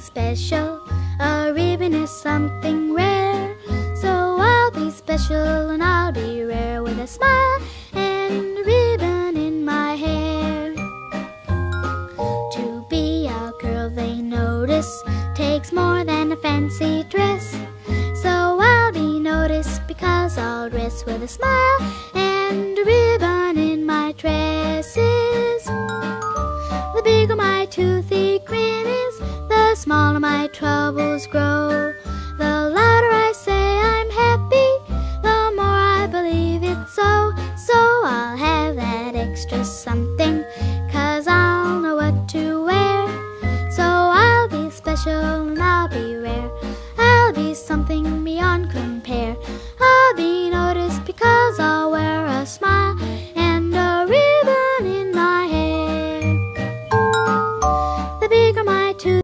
special. A ribbon is something rare, so I'll be special and I'll be rare with a smile and a ribbon in my hair. To be a girl they notice takes more than a fancy dress, so I'll be noticed because I'll dress with a smile and a ribbon in my tresses. The bigger my toothy grin is, the smaller my troubles grow. The louder I say I'm happy, the more I believe it's so. So I'll have that extra something, 'cause I'll know what to wear. So I'll be special and I'll be rare, I'll be something beyond